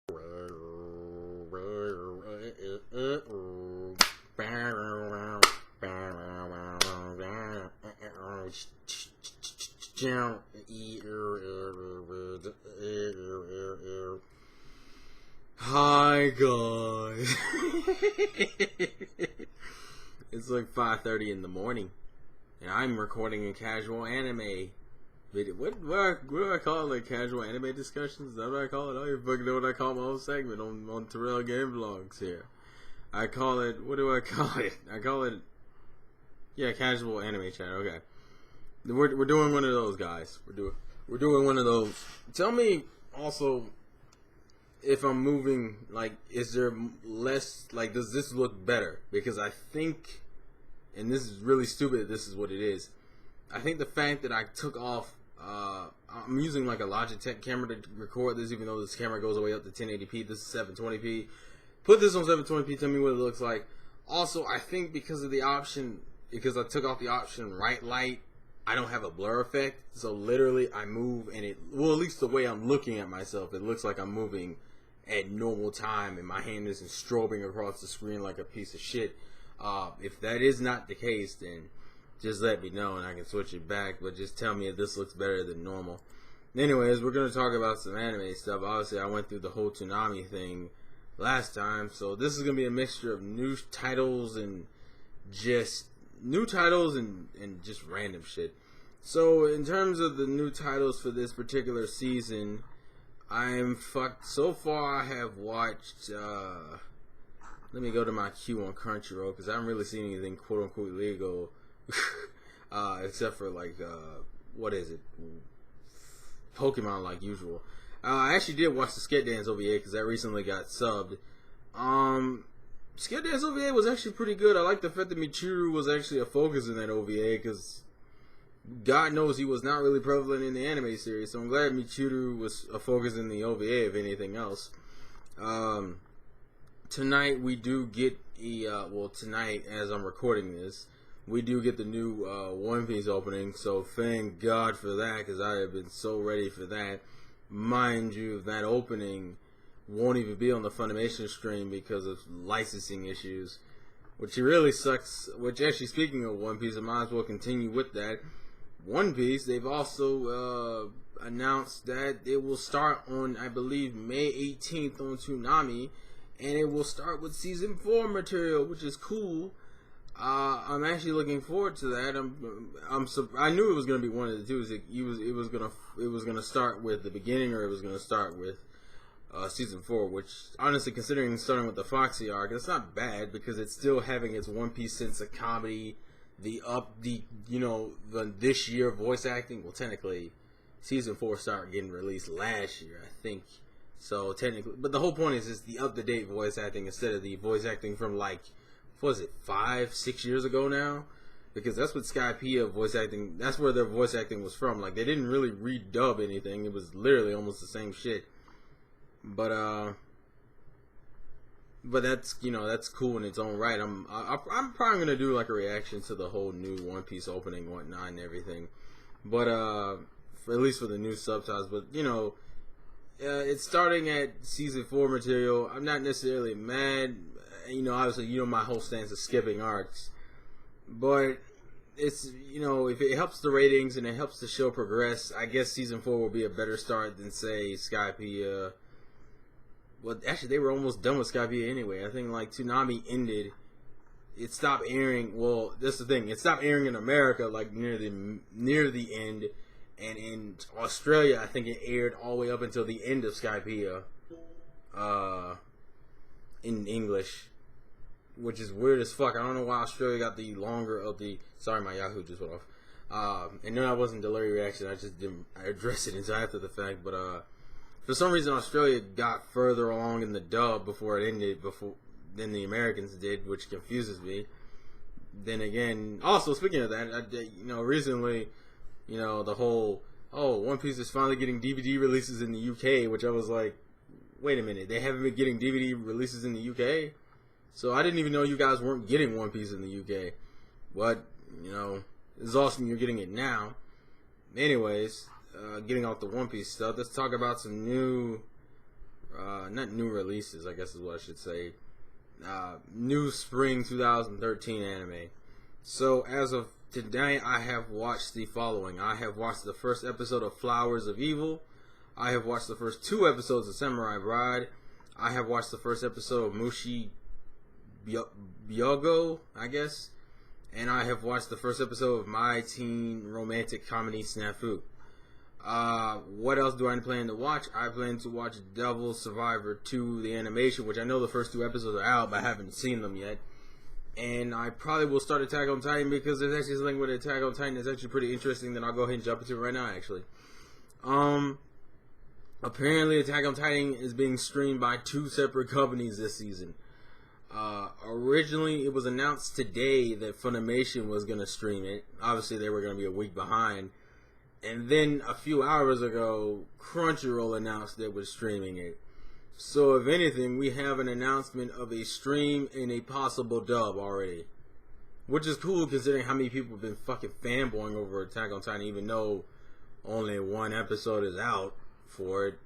Hi guys. It's like 5:30 in the morning, and I'm recording a casual anime video. What do I call it? Like casual anime discussions? Is that what I call it? I don't even fucking know what I call my whole segment on Terrell Game Vlogs here. I call it, what do I call it? I call it, yeah, casual anime chat. Okay, we're doing one of those, guys. We're doing one of those. Tell me also if I'm moving, like, is there less, like, does this look better? Because I think, and this is really stupid, this is what it is. I think the fact that I took off, I'm using like a Logitech camera to record this, even though this camera goes all the way up to 1080p. This is 720p. Put this on 720p, tell me what it looks like. Also, I think because of the option, because I took off the option right light, I don't have a blur effect. So literally I move and it, well, at least the way I'm looking at myself, it looks like I'm moving at normal time and my hand isn't strobing across the screen like a piece of shit. If that is not the case, then just let me know and I can switch it back, but just tell me if this looks better than normal. Anyways, we're going to talk about some anime stuff. Obviously, I went through the whole Toonami thing last time, so this is going to be a mixture of new titles and just random shit. So, in terms of the new titles for this particular season, I'm fucked. So far, I have watched, let me go to my queue on Crunchyroll, because I haven't really seen anything quote-unquote legal, except for, like, what is it? Pokemon, like usual. I actually did watch the Skate Dance OVA, because that recently got subbed. Skate Dance OVA was actually pretty good. I like the fact that Michiru was actually a focus in that OVA, because God knows he was not really prevalent in the anime series, so I'm glad Michiru was a focus in the OVA, if anything else. Tonight we do get tonight, as I'm recording this, we do get the new One Piece opening, so thank God for that, because I have been so ready for that. Mind you, that opening won't even be on the Funimation stream because of licensing issues, which really sucks. Which, actually, speaking of One Piece, I might as well continue with that. One Piece, they've also announced that it will start on, I believe, May 18th on Toonami, and it will start with Season 4 material, which is cool. I'm actually looking forward to that. I knew it was going to be one of the two. It was gonna start with the beginning, or it was going to start with Season 4, which, honestly, considering starting with the Foxy arc, it's not bad, because it's still having its One Piece sense of comedy, the this year voice acting. Well, technically, Season 4 started getting released last year, I think. So, technically, but the whole point is it's the up-to-date voice acting instead of the voice acting from, like, what was it, 5-6 years ago now? Because that's what Skype voice acting, that's where their voice acting was from. Like, they didn't really redub anything. It was literally almost the same shit. But that's, that's cool in its own right. I'm probably gonna do like a reaction to the whole new One Piece opening, whatnot, and everything. But at least for the new subtitles. But it's starting at Season 4 material. I'm not necessarily mad. Obviously, my whole stance is skipping arcs. But it's, if it helps the ratings and it helps the show progress, I guess Season 4 will be a better start than, say, Skype. Well, actually, they were almost done with Skype anyway. I think, like, Toonami ended. It stopped airing. Well, that's the thing. It stopped airing in America, like, near the end. And in Australia, I think it aired all the way up until the end of Skype in English, which is weird as fuck. I don't know why Australia got the longer of the... Sorry, my Yahoo just went off. And no, that wasn't delay reaction. I just didn't address it until after the fact. But for some reason, Australia got further along in the dub before it ended than the Americans did, which confuses me. Then again, also speaking of that, recently, the whole, One Piece is finally getting DVD releases in the UK, which I was like, wait a minute, they haven't been getting DVD releases in the UK? So I didn't even know you guys weren't getting One Piece in the UK. But, it's awesome you're getting it now. Anyways, getting off the One Piece stuff, let's talk about some new not new releases, I guess is what I should say. New spring 2013 anime. So as of today, I have watched the following. I have watched the first episode of Flowers of Evil. I have watched the first 2 episodes of Samurai Bride. I have watched the first episode of Mushi Byogo, I guess. And I have watched the first episode of My Teen Romantic Comedy Snafu. What else do I plan to watch? I plan to watch Devil Survivor 2, the animation, which I know the first 2 episodes are out, but I haven't seen them yet. And I probably will start Attack on Titan because there's actually something with Attack on Titan that's actually pretty interesting that I'll go ahead and jump into right now, actually. Apparently Attack on Titan is being streamed by 2 separate companies this season. Originally, it was announced today that Funimation was going to stream it. Obviously, they were going to be a week behind. And then a few hours ago, Crunchyroll announced they were streaming it. So, if anything, we have an announcement of a stream and a possible dub already. Which is cool considering how many people have been fucking fanboying over Attack on Titan, even though only 1 episode is out for it.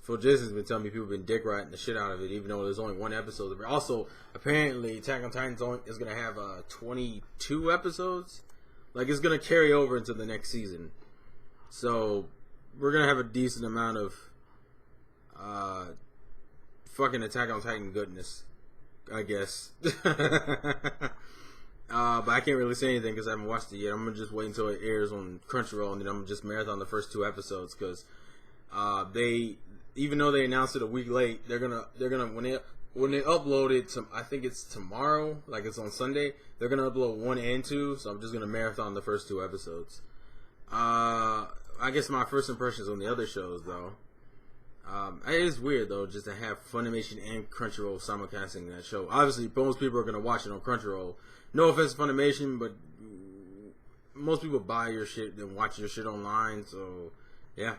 Phil Jason's been telling me people have been dick riding the shit out of it, even though there's only 1 episode. Also, apparently, Attack on Titan is going to have 22 episodes. Like, it's going to carry over into the next season. So, we're going to have a decent amount of fucking Attack on Titan goodness, I guess. But I can't really say anything because I haven't watched it yet. I'm going to just wait until it airs on Crunchyroll, and then I'm going to just marathon the first 2 episodes because even though they announced it a week late, they're gonna when they upload it, I think it's tomorrow, like it's on Sunday, they're gonna upload 1 and 2. So I'm just gonna marathon the first 2 episodes. I guess my first impressions on the other shows though, it is weird though just to have Funimation and Crunchyroll simulcasting that show. Obviously, most people are gonna watch it on Crunchyroll. No offense to Funimation, but most people buy your shit and watch your shit online. So yeah.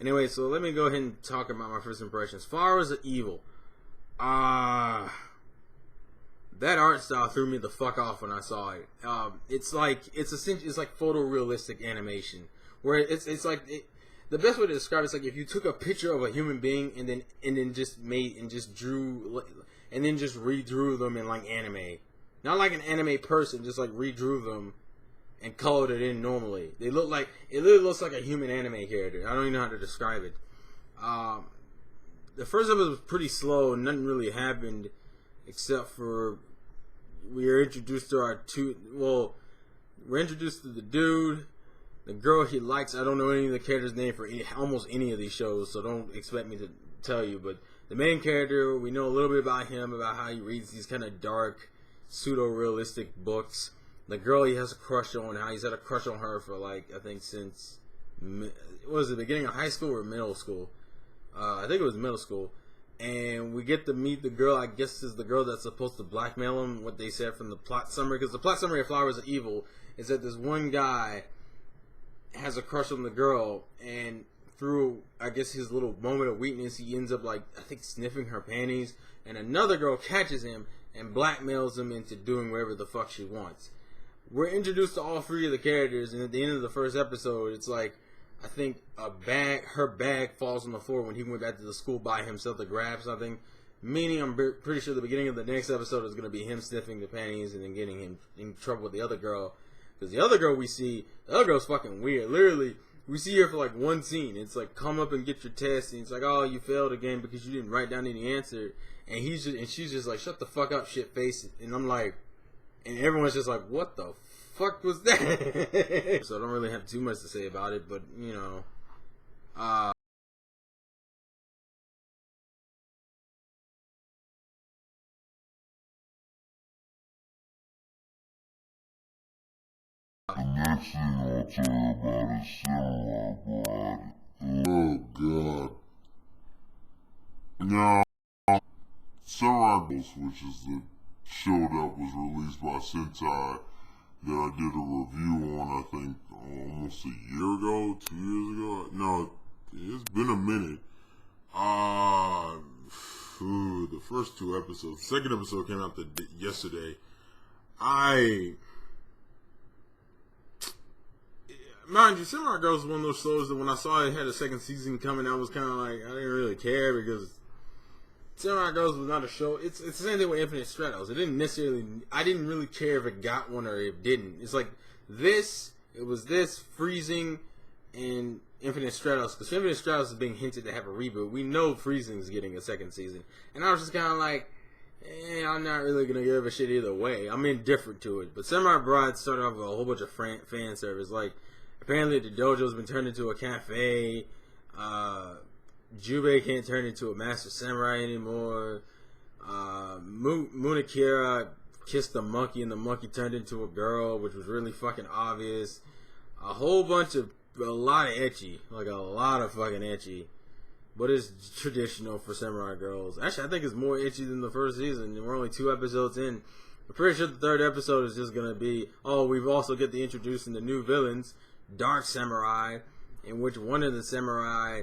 Anyway, so let me go ahead and talk about my first impressions. Flowers of Evil. That art style threw me the fuck off when I saw it. It's like photorealistic animation, where it's like the best way to describe it's like if you took a picture of a human being and then just redrew them in like anime, not like an anime person, just like redrew them and colored it in normally. It literally looks like a human anime character. I don't even know how to describe it. The first episode was pretty slow. Nothing really happened except for we are introduced to we're introduced to the dude, the girl he likes. I don't know any of the characters' name for almost any of these shows, so don't expect me to tell you. But the main character, we know a little bit about him, about how he reads these kind of dark, pseudo-realistic books. The girl he has a crush on, how he's had a crush on her for I think since, beginning of high school or middle school? I think it was middle school. And we get to meet the girl, I guess is the girl that's supposed to blackmail him, what they said from the plot summary. Because the plot summary of Flowers of Evil is that this one guy has a crush on the girl, and through, I guess, his little moment of weakness, he ends up, I think, sniffing her panties. And another girl catches him and blackmails him into doing whatever the fuck she wants. We're introduced to all 3 of the characters, and at the end of the first episode, it's like, I think her bag falls on the floor when he went back to the school by himself to grab something. Meaning, I'm pretty sure the beginning of the next episode is going to be him sniffing the panties and then getting him in trouble with the other girl. Because the other girl the other girl's fucking weird. Literally, we see her for 1 scene. It's like, come up and get your test, and it's like, oh, you failed again because you didn't write down any answer. And she's just like, shut the fuck up, shit face. And I'm like, and everyone's just like, what the fuck was that? So I don't really have too much to say about it, but, you know. The next thing I'll tell you about is Samurai Bride. Oh god. Now, Samurai Bride, which is the show that was released by Sentai, that I did a review on, I think, almost a year ago, 2 years ago. No, it's been a minute. The first 2 episodes. The second episode came out yesterday. I mind you, Samurai Girls is one of those shows that when I saw it had a second season coming, I was kind of like, I didn't really care because Samurai Girls was not a show. It's the same thing with Infinite Stratos. I didn't really care if it got one or it didn't. It's like it was this, Freezing, and Infinite Stratos. Because Infinite Stratos is being hinted to have a reboot. We know Freezing's getting a second season. And I was just kind of like, I'm not really going to give a shit either way. I'm indifferent to it. But Samurai Bride started off with a whole bunch of fan service. Like, apparently the dojo's been turned into a cafe. Jubei can't turn into a master samurai anymore. Munakira kissed the monkey and the monkey turned into a girl, which was really fucking obvious. A lot of ecchi. Like, a lot of fucking ecchi. But it's traditional for Samurai Girls. Actually, I think it's more ecchi than the first season. We're only 2 episodes in. I'm pretty sure the 3rd episode is just going to be, we've also get to introducing the new villains, Dark Samurai, in which one of the samurai,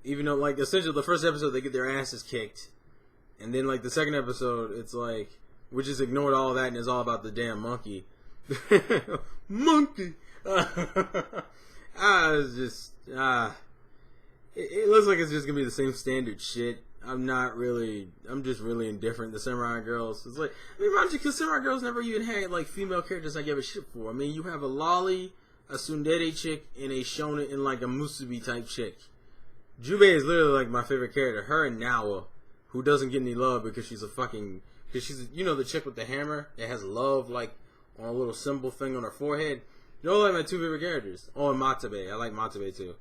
even though, like, essentially the first episode, they get their asses kicked. And then, like, the second episode, it's like, we just ignored all that and it's all about the damn monkey. Monkey! It looks like it's just gonna be the same standard shit. I'm just really indifferent to Samurai Girls. It's like, mind you, because Samurai Girls never even had, like, female characters I give a shit for. I mean, you have a lolly, a tsundere chick, and a shonen, and, like, a musubi type chick. Jubei is literally, like, my favorite character. Her and Nawa, who doesn't get any love because she's the chick with the hammer that has love, like, on a little symbol thing on her forehead. Those are, like, my 2 favorite characters. Oh, and Matabe. I like Matabe, too.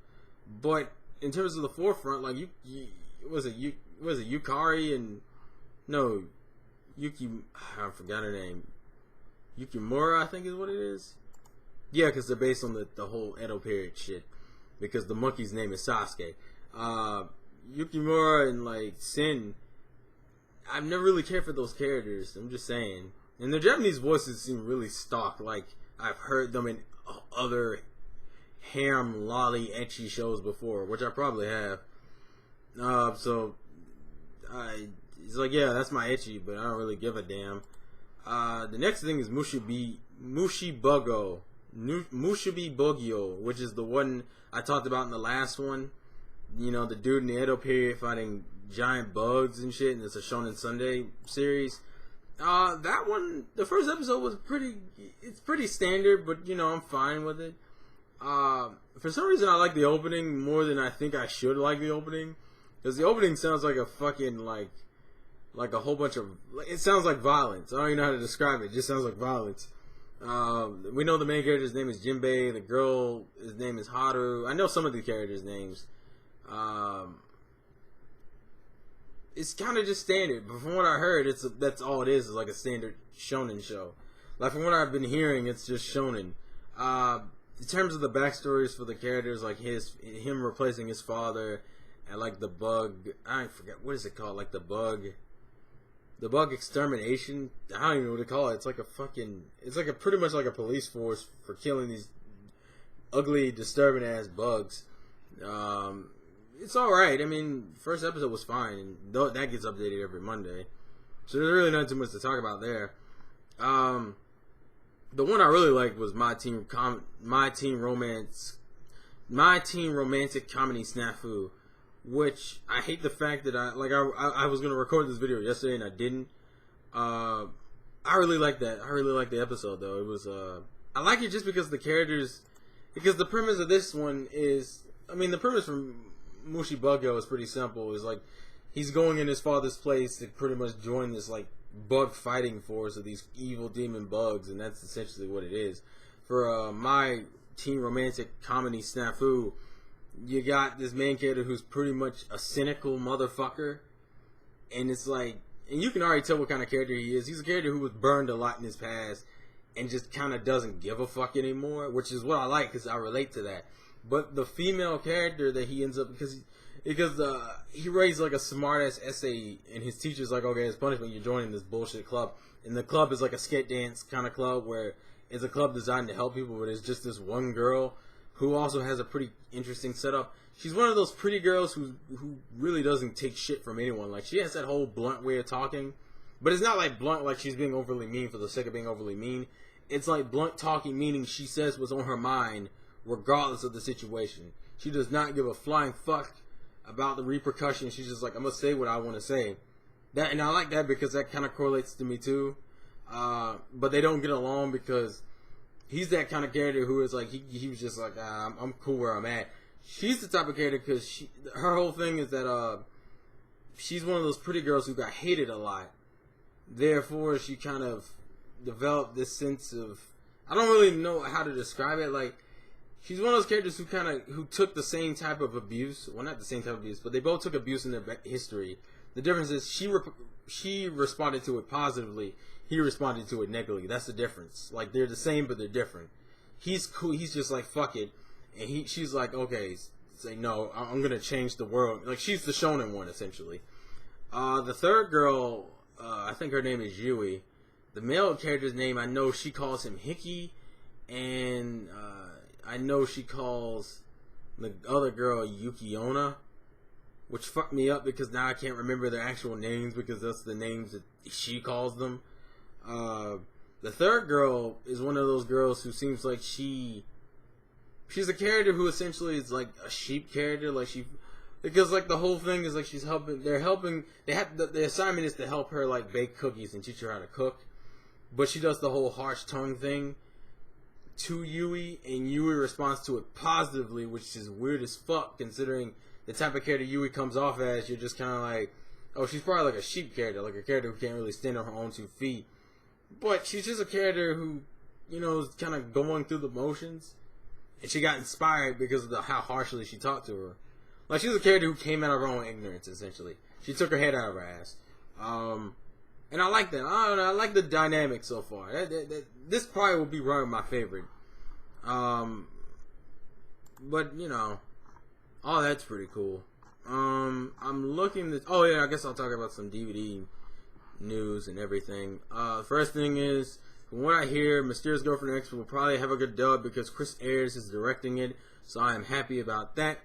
But in terms of the forefront, like, Yukari and Yuki, I forgot her name. Yukimura, I think is what it is. Yeah, because they're based on the whole Edo period shit. Because the monkey's name is Sasuke. Yukimura and, like, Sin, I've never really cared for those characters. I'm just saying. And their Japanese voices seem really stock. Like, I've heard them in other harem lolly ecchi shows before, which I probably have. It's like, yeah, that's my ecchi, but I don't really give a damn. The next thing is Mushibi Bogyo, which is the one I talked about in the last one. You know, the dude in the Edo period fighting giant bugs and shit, and it's a Shonen Sunday series. That one, the first episode was pretty standard, but, you know, I'm fine with it. For some reason I like the opening more than I think I should like the opening. Because the opening sounds like a fucking, like a whole bunch of, it sounds like violence. I don't even know how to describe it. It just sounds like violence. We know the main character's name is Jinbei. The girl, his name is Haru. I know some of the characters' names. It's kind of just standard. But from what I heard, that's all it is like a standard shonen show. Like, from what I've been hearing, it's just shonen. In terms of the backstories for the characters, like him replacing his father, and like the bug, I forget what is it called, like the bug extermination. I don't even know what to call it. It's like pretty much like a police force for killing these ugly, disturbing ass bugs. It's all right. I mean, first episode was fine, and that gets updated every Monday, so there's really not too much to talk about there. The one I really liked was My Teen Romantic Comedy Snafu, which I hate the fact that I was gonna record this video yesterday and I didn't. I really like that. I really like the episode though. It was I like it just because the premise of this one is, I mean, the premise from Mushi Bugyo is pretty simple. It's like he's going in his father's place to pretty much join this like bug fighting force of these evil demon bugs, and that's essentially what it is. For My Teen Romantic Comedy Snafu, you got this main character who's pretty much a cynical motherfucker, and it's like, and you can already tell what kind of character he is. He's a character who was burned a lot in his past and just kind of doesn't give a fuck anymore, which is what I like because I relate to that. But the female character that he ends up, because he raised like a smart ass essay, and his teacher's like, okay, as punishment, you're joining this bullshit club. And the club is like a skate dance kind of club where it's a club designed to help people, but it's just this one girl who also has a pretty interesting setup. She's one of those pretty girls who really doesn't take shit from anyone. Like, she has that whole blunt way of talking, but it's not like blunt like she's being overly mean for the sake of being overly mean. it's like blunt talking, meaning she says what's on her mind, regardless of the situation. She does not give a flying fuck about the repercussions. She's just like, I'm gonna say what I want to say. That, and I like that because that kind of correlates to me too. But they don't get along because he's that kind of character who is like, he was just like, I'm cool where I'm at. She's the type of character because her whole thing is that she's one of those pretty girls who got hated a lot. Therefore, she kind of developed this sense of, I don't really know how to describe it. Like, she's one of those characters who took the same type of abuse. Well, not the same type of abuse, but they both took abuse in their history. The difference is she responded to it positively. He responded to it negatively. That's the difference. Like, they're the same, but they're different. He's cool. He's just like, fuck it. And she's like, okay, say no, I'm going to change the world. Like, she's the shonen one, essentially. The third girl, I think her name is Yui. The male character's name, I know she calls him Hickey. And I know she calls the other girl Yukiona. Which fucked me up because now I can't remember their actual names because that's the names that she calls them. The third girl is one of those girls who seems like she's a character who essentially is like a sheep character, because like the whole thing is like the assignment is to help her like bake cookies and teach her how to cook, but she does the whole harsh tongue thing to Yui, and Yui responds to it positively, which is weird as fuck considering the type of character Yui comes off as. You're just kind of like, oh, she's probably like a sheep character, like a character who can't really stand on her own 2 feet. But she's just a character who, is kind of going through the motions. And she got inspired because of how harshly she talked to her. Like, she's a character who came out of her own ignorance, essentially. She took her head out of her ass. And I like that. I don't know, I like the dynamic so far. This probably will be one of my favorite. But, all that's pretty cool. I'm looking at... Oh, yeah, I guess I'll talk about some DVD news and everything. First thing is, from what I hear, Mysterious Girlfriend X will probably have a good dub because Chris Ayres is directing it, so I am happy about that.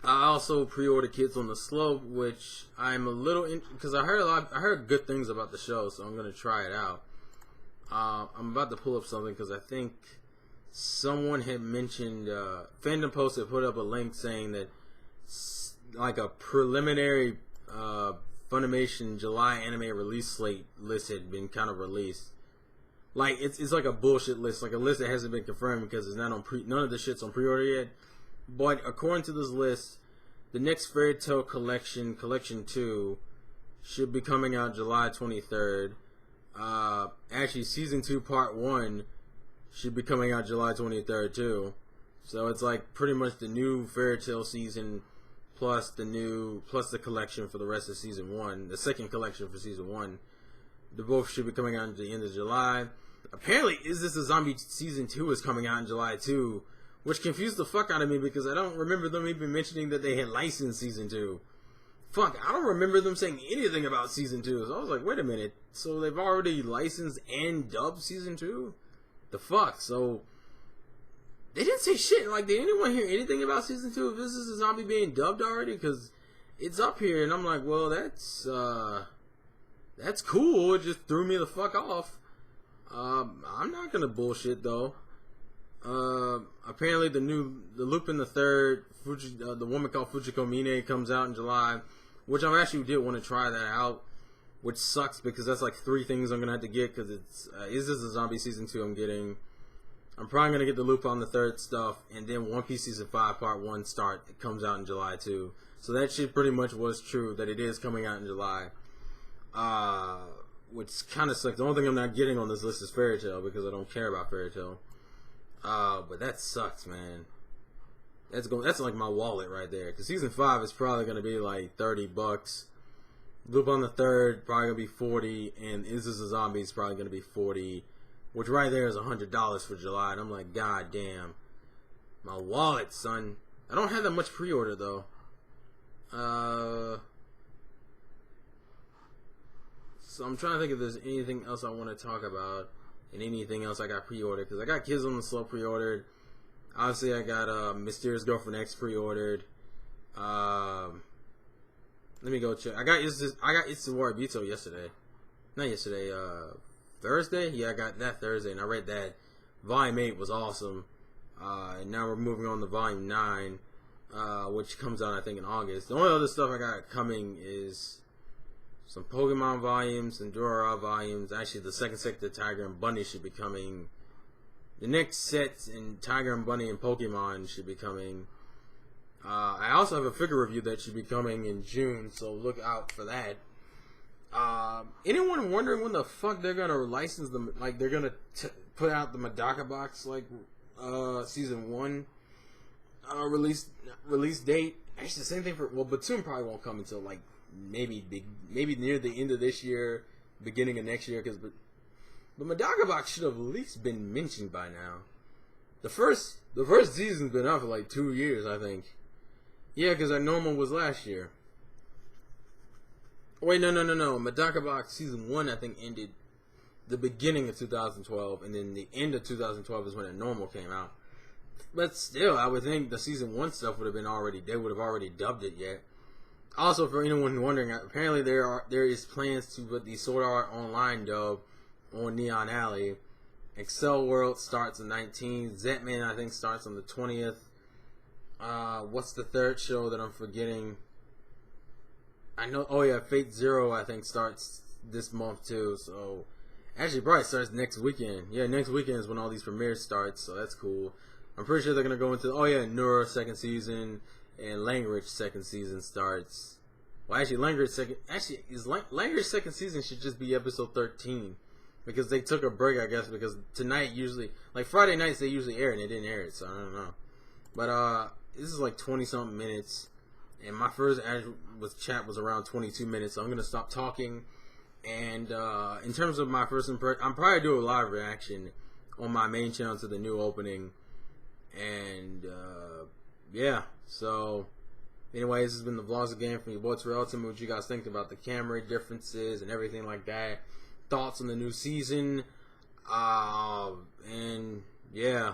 I also pre-ordered Kids on the Slope, which I'm a little... because I heard good things about the show, so I'm going to try it out. I'm about to pull up something because I think someone had mentioned, Fandom Post had put up a link saying that like a preliminary Funimation July anime release slate list had been kind of released. Like, it's like a bullshit list, like a list that hasn't been confirmed because it's not on none of the shit's on pre-order yet. But according to this list, the next Fairy Tail collection, Collection 2, should be coming out July 23rd. Actually, Season 2 Part 1 should be coming out July 23rd too. So it's like pretty much the new Fairy Tail season plus the collection for the rest of Season 1, the second collection for Season 1. They both should be coming out at the end of July. Apparently, Is This a Zombie Season 2 is coming out in July too, which confused the fuck out of me because I don't remember them even mentioning that they had licensed Season 2. Fuck, I don't remember them saying anything about Season 2. So I was like, wait a minute. So they've already licensed and dubbed Season 2? The fuck? So they didn't say shit. Like, did anyone hear anything about Season 2 of This Is a Zombie being dubbed already? Because it's up here, and I'm like, well, that's cool. It just threw me the fuck off. I'm not gonna bullshit though. Apparently the Lupin the Third, the woman called Fujiko Mine comes out in July, which I actually did want to try that out, which sucks because that's like 3 things I'm gonna have to get because it's Is This a Zombie Season 2 I'm getting. I'm probably gonna get the Lupin the Third stuff, and then One Piece Season 5 Part 1 start. It comes out in July too. So that shit pretty much was true that it is coming out in July. Which kind of sucks. The only thing I'm not getting on this list is Fairy Tail because I don't care about Fairy Tail. But that sucks, man. That's like my wallet right there. Because Season 5 is probably going to be like $30. Lupin the Third probably going to be $40, and Is This a Zombie is probably going to be $40, which right there is $100 for July. And I'm like, god damn, my wallet, son. I don't have that much pre-order though. So I'm trying to think if there's anything else I want to talk about and anything else I got pre-ordered. Because I got Kids on the Slope pre-ordered. Obviously, I got Mysterious Girlfriend X pre-ordered. Let me go check. I got It's the Warabito yesterday. Not yesterday. Thursday. Yeah, I got that Thursday, and I read that Volume 8 was awesome. And now we're moving on to Volume 9, which comes out, I think, in August. The only other stuff I got coming is some Pokemon volumes and Durarara volumes. Actually, the second set of Tiger and Bunny should be coming. The next set in Tiger and Bunny and Pokemon should be coming. I also have a figure review that should be coming in June, so look out for that. Anyone wondering when the fuck they're gonna license them? Like, they're gonna put out the Medaka box, like, season 1 release date? Actually, the same thing for, well, Batum probably won't come until, like, maybe near the end of this year, beginning of next year, because the Medaka box should have at least been mentioned by now. The first season's been out for like 2 years, I think. Yeah, because our normal was last year. Wait, no. Medaka box season 1, I think, ended the beginning of 2012, and then the end of 2012 is when a normal came out. But still, I would think the season 1 stuff would have been already, they would have already dubbed it yet. Also, for anyone wondering, apparently there is plans to put the Sword Art Online dub on Neon Alley. Excel World starts on 19th. Zetman, I think, starts on the 20th. What's the third show that I'm forgetting? I know. Oh yeah, Fate Zero, I think, starts this month too. So actually, probably starts next weekend. Yeah, next weekend is when all these premieres start. So that's cool. I'm pretty sure they're gonna go into. Oh yeah, Nura second season and Langridge second season starts. Well, actually, Langridge second season should just be episode 13 because they took a break, I guess, because tonight usually, like Friday nights, they usually air it and they didn't air it, so I don't know. But this is like 20 something minutes. And my first chat was around 22 minutes, so I'm going to stop talking. And in terms of my first impression, I'm probably doing a live reaction on my main channel to the new opening. And yeah, so anyway, this has been the vlogs again from your boy Terrell. Tell me what you guys think about the camera differences and everything like that. Thoughts on the new season. And yeah.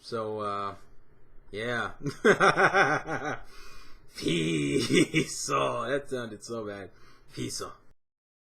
So, yeah. Peace. Oh, that sounded so bad. Peace.